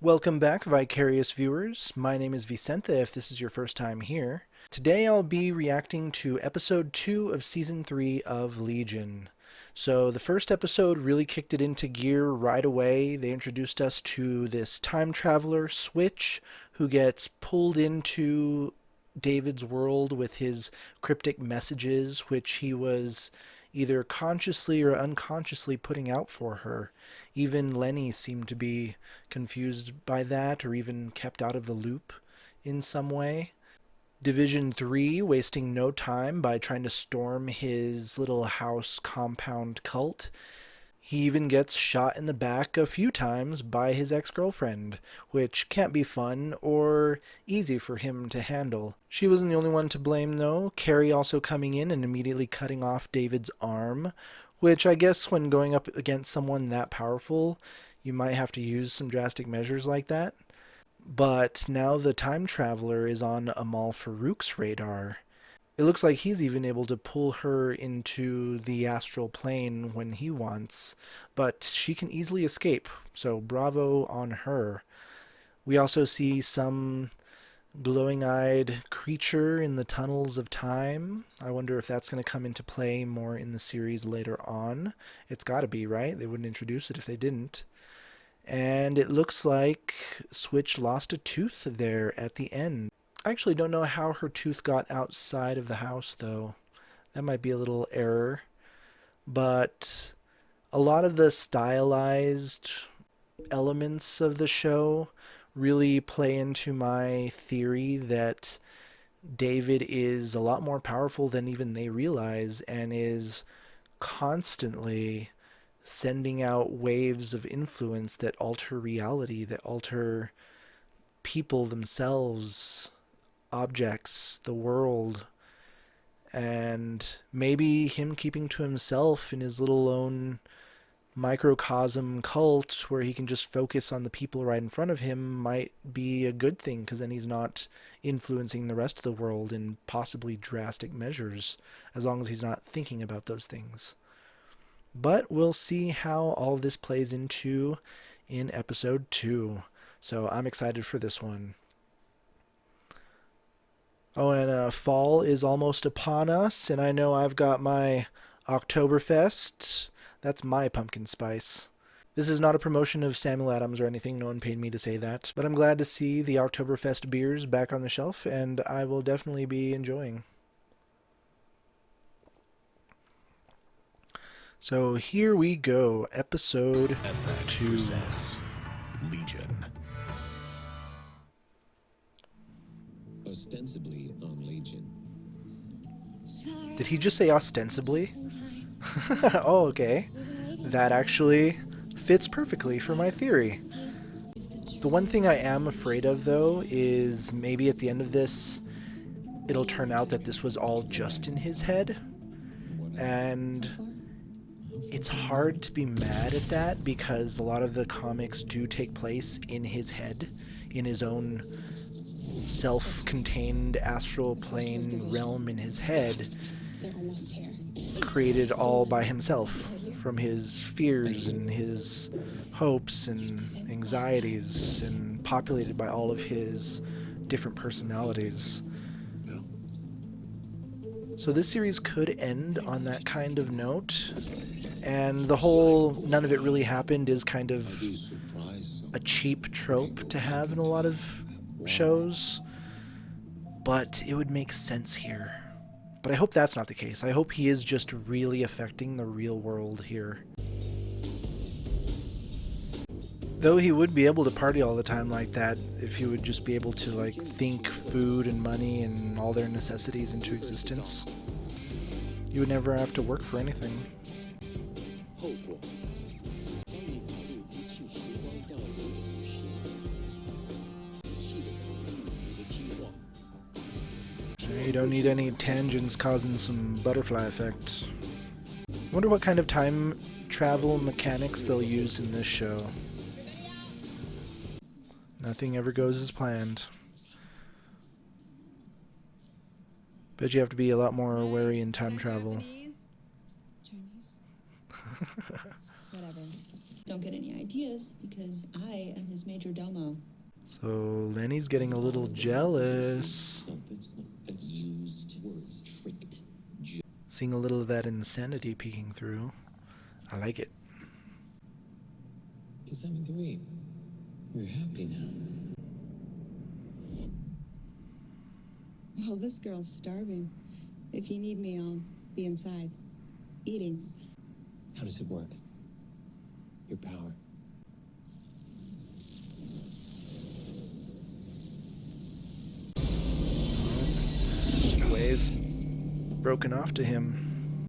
Welcome back, Vicarious viewers. My name is Vicente if this is your first time here. Today I'll be reacting to episode 2 of season 3 of Legion. So the first episode really kicked it into gear right away. They introduced us to this time traveler, Switch, who gets pulled into David's world with his cryptic messages, which he was either consciously or unconsciously putting out for her. Even Lenny seemed to be confused by that or even kept out of the loop in some way. Division 3 wasting no time by trying to storm his little house compound cult. He even gets shot in the back a few times by his ex-girlfriend, which can't be fun or easy for him to handle. She wasn't the only one to blame, though. Carrie also coming in and immediately cutting off David's arm, which I guess when going up against someone that powerful, you might have to use some drastic measures like that. But now the time traveler is on Amal Farouk's radar. It looks like he's even able to pull her into the astral plane when he wants, but she can easily escape, so bravo on her. We also see some glowing-eyed creature in the tunnels of time. I wonder if that's going to come into play more in the series later on. It's got to be, right? They wouldn't introduce it if they didn't. And it looks like Switch lost a tooth there at the end. I actually don't know how her tooth got outside of the house, though. That might be a little error. But a lot of the stylized elements of the show really play into my theory that David is a lot more powerful than even they realize and is constantly sending out waves of influence that alter reality, that alter people themselves, objects, the world, and maybe him keeping to himself in his little own microcosm cult where he can just focus on the people right in front of him might be a good thing, because then he's not influencing the rest of the world in possibly drastic measures, as long as he's not thinking about those things. But we'll see how all this plays into in episode 2. So I'm excited for this one. Oh, and fall is almost upon us, and I know I've got my Oktoberfest. That's my pumpkin spice. This is not a promotion of Samuel Adams or anything. No one paid me to say that. But I'm glad to see the Oktoberfest beers back on the shelf, and I will definitely be enjoying. So here we go, episode 2. Legion. Ostensibly on Legion. Did he just say ostensibly? Oh, okay. That actually fits perfectly for my theory. The one thing I am afraid of, though, is maybe at the end of this, it'll turn out that this was all just in his head. And it's hard to be mad at that because a lot of the comics do take place in his head, in his own self-contained astral plane realm in his head, created all by himself from his fears and his hopes and anxieties, and populated by all of his different personalities. So this series could end on that kind of note, and the whole none of it really happened is kind of a cheap trope to have in a lot of shows, but it would make sense here. But I hope that's not the case. I hope he is just really affecting the real world here. Though he would be able to party all the time like that if he would just be able to, like, think food and money and all their necessities into existence. You would never have to work for anything. You don't need any tangents causing some butterfly effect. Wonder what kind of time travel mechanics they'll use in this show. Nothing ever goes as planned. Bet you have to be a lot more wary in time travel. Chinese. Whatever. Don't get any ideas. ideas because I am his major domo. So Lenny's getting a little jealous. That's used words, tricked. Seeing a little of that insanity peeking through. I like it. Just having to eat. You're happy now. Well, this girl's starving. If you need me, I'll be inside. Eating. How does it work? Your power. Way's broken off to him.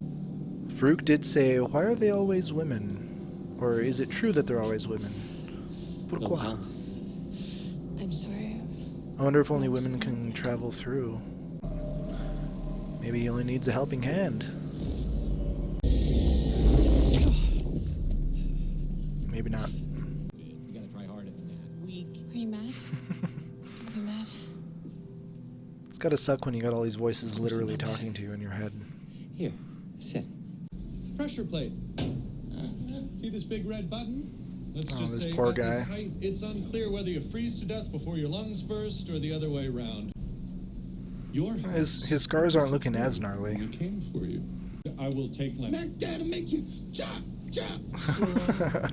Farouk did say, why are they always women? Or is it true that they're always women? Pourquoi? I'm sorry. I wonder if only women can travel through. Maybe he only needs a helping hand. Maybe not. You gotta try harder than that. Weak. Are you mad? Are you mad? It's gotta suck when you got all these voices literally talking to you in your head. Here, sit. Pressure plate. See this big red button? Let's Oh, just this say poor at this guy. height, it's unclear whether you freeze to death before your lungs burst or the other way around. Your His scars aren't looking as We gnarly. came for you. I will take Lenny. Mac Dad'll make you jump, jump.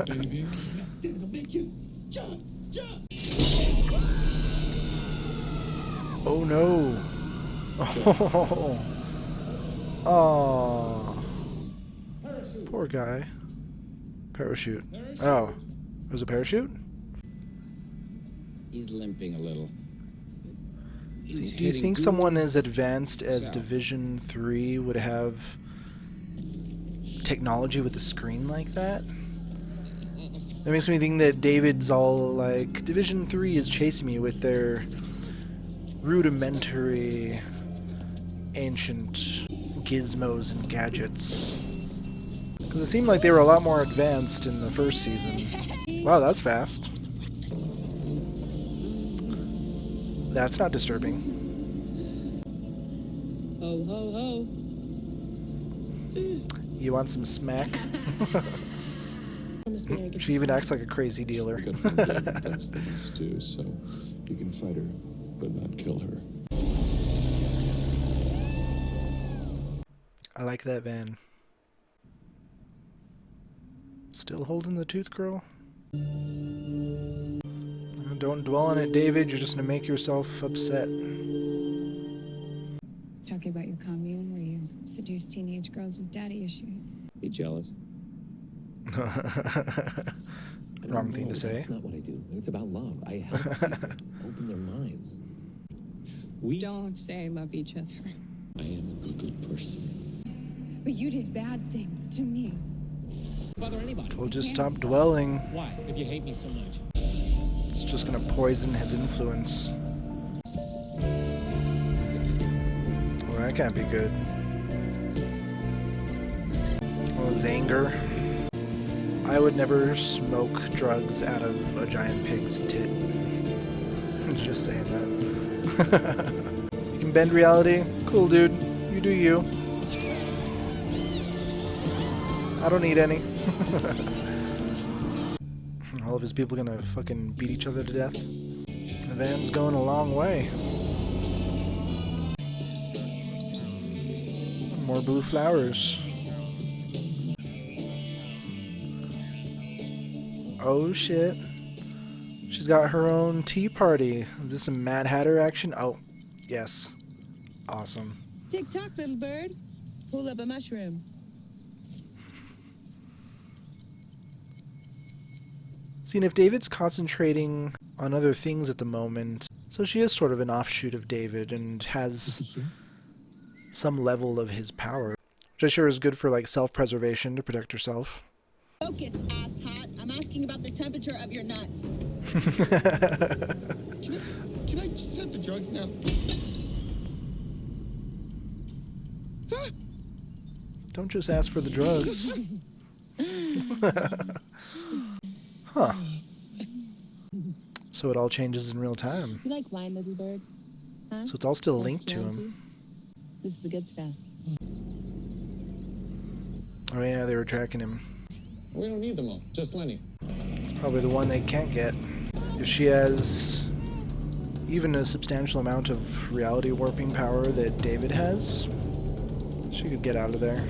Baby. Mac Dad'll make you jump, jump. Oh no! Oh, oh. Poor guy. Parachute. Oh, it was a parachute? He's limping a little. See, do you think someone as advanced as Division 3 would have technology with a screen like that? That makes me think that David's all like, Division 3 is chasing me with their rudimentary, ancient gizmos and gadgets. Because it seemed like they were a lot more advanced in the first season. Wow, that's fast. That's not disturbing. Ho, ho, ho. You want some smack? Promise me I get She even acts like a crazy dealer. We got one game. That's the best too, so you can fight her, but not kill her. I like that van. Still holding the tooth, girl? Don't dwell on it, David. You're just gonna make yourself upset. Talking about your commune where you seduce teenage girls with daddy issues. Be jealous. Wrong thing to say. That's not what I do. It's about love. I help people open their minds. We Don't say love each other. I am a good person. But you did bad things to me. Bother anybody. Told you stop dwelling. Why? If you hate me so much. It's just gonna poison his influence. Well, that can't be good. Well, his anger. I would never smoke drugs out of a giant pig's tit. Just saying that. You can bend reality. Cool, dude. You do you. I don't need any. All of his people gonna fucking beat each other to death. The van's going a long way. More blue flowers. Oh shit. She's got her own tea party. Is this some Mad Hatter action? Oh, yes. Awesome. Tick tock, little bird. Pull up a mushroom. See, and if David's concentrating on other things at the moment, so she is sort of an offshoot of David and has some level of his power, which I sure is good for like self-preservation to protect herself. Focus, asshat. I'm asking about the temperature of your nuts. Can I just have the drugs now? Don't just ask for the drugs. Huh. So it all changes in real time. You like wine, little bird? Huh? So it's all still linked to him. This is the good stuff. Oh yeah, they were tracking him. We don't need them all. Just Lenny. It's Probably the one they can't get. If she has even a substantial amount of reality warping power that David has, she could get out of there.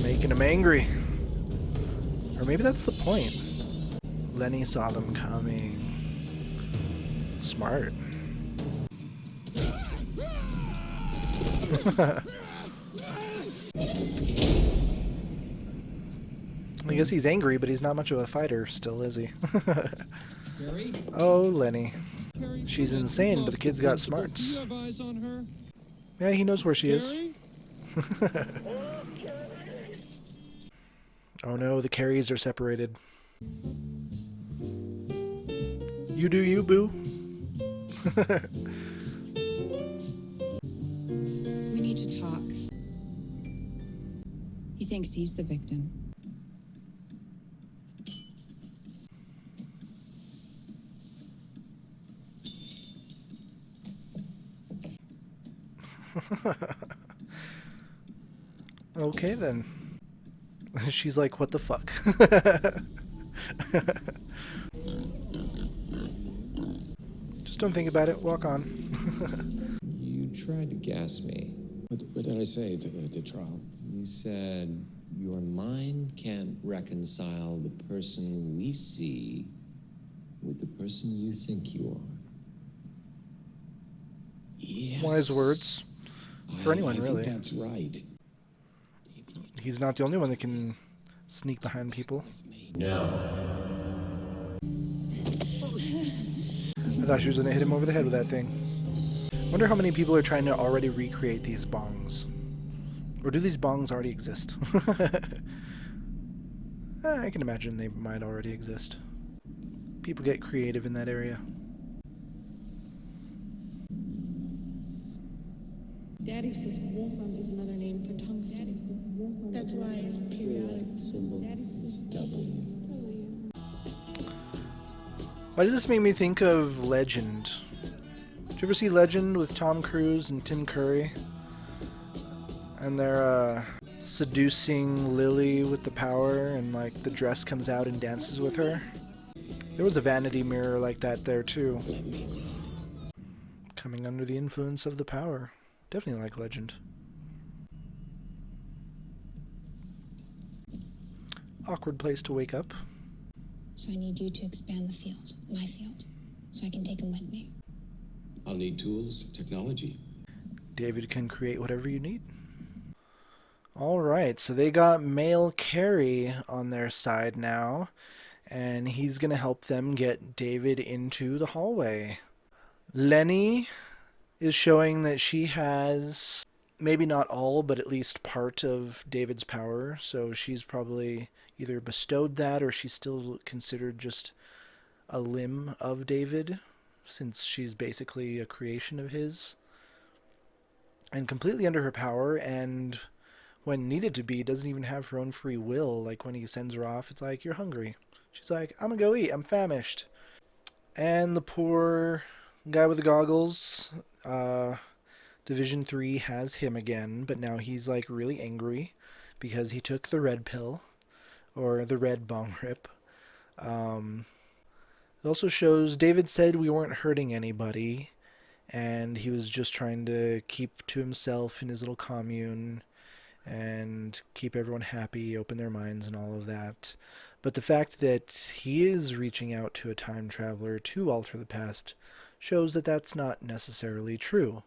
Making him angry. Or maybe that's the point. Lenny saw them coming. Smart. I guess he's angry, but he's not much of a fighter still, is he? Oh, Lenny. She's insane, but the kid's got smarts. Do you have eyes on her? Yeah, he knows where she is. Oh no, the Carries are separated. You do you, boo. We need to talk. He thinks he's the victim. Okay then. She's like, what the fuck? Just don't think about it, walk on. You tried to gas me. What did I say to Charles? You said your mind can't reconcile the person we see with the person you think you are. Yes. Wise words. For anyone, I really. think that's right. He's not the only one that can sneak behind people. No. I thought she was going to hit him over the head with that thing. Wonder how many people are trying to already recreate these bongs. Or do these bongs already exist? I can imagine they might already exist. People get creative in that area. Daddy says wolfram is another name for tungsten. That's why it's periodic. Symbol is W. Why does this make me think of Legend? Did you ever see Legend with Tom Cruise and Tim Curry? And they're seducing Lily with the power, and like the dress comes out and dances with her. There was a vanity mirror like that there too. Coming under the influence of the power. Definitely like Legend. Awkward place to wake up. So I need you to expand the field, my field, so I can take him with me. I'll need tools, technology. David can create whatever you need. Alright, so they got male Carrie on their side now, and he's going to help them get David into the hallway. Lenny is showing that she has maybe not all, but at least part of David's power, so she's probably either bestowed that or she's still considered just a limb of David, since she's basically a creation of his. And completely under her power, and when needed to be, doesn't even have her own free will. Like when he sends her off, it's like, you're hungry. She's like, I'm gonna go eat, I'm famished. And the poor guy with the goggles, Division 3 has him again, but now he's like really angry because he took the red pill, or the red bong rip. It also shows David said we weren't hurting anybody, and he was just trying to keep to himself in his little commune and keep everyone happy, open their minds and all of that. But the fact that he is reaching out to a time traveler to alter the past shows that that's not necessarily true.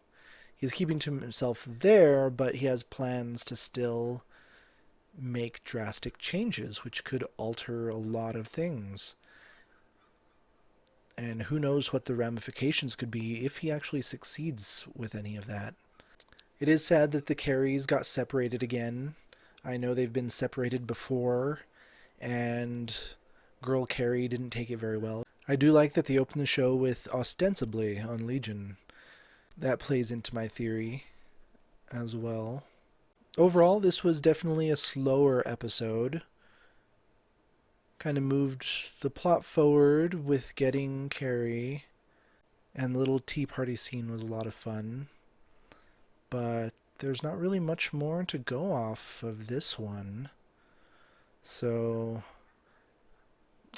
He's keeping to himself there, but he has plans to still make drastic changes, which could alter a lot of things. And who knows what the ramifications could be if he actually succeeds with any of that. It is sad that the Carries got separated again. I know they've been separated before, and Girl Carrie didn't take it very well. I do like that they opened the show with ostensibly on Legion. That plays into my theory as well. Overall, this was definitely a slower episode. Kind of moved the plot forward with getting Carrie, and the little tea party scene was a lot of fun. But there's not really much more to go off of this one. So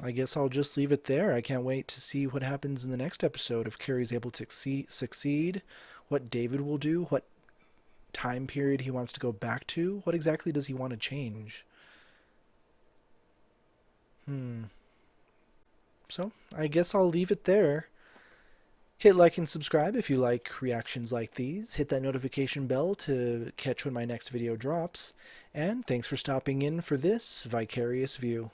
I guess I'll just leave it there. I can't wait to see what happens in the next episode. If Carrie's able to succeed, what David will do, what time period he wants to go back to, what exactly does he want to change? So, I guess I'll leave it there. Hit like and subscribe if you like reactions like these. Hit that notification bell to catch when my next video drops. And thanks for stopping in for this Vicarious View.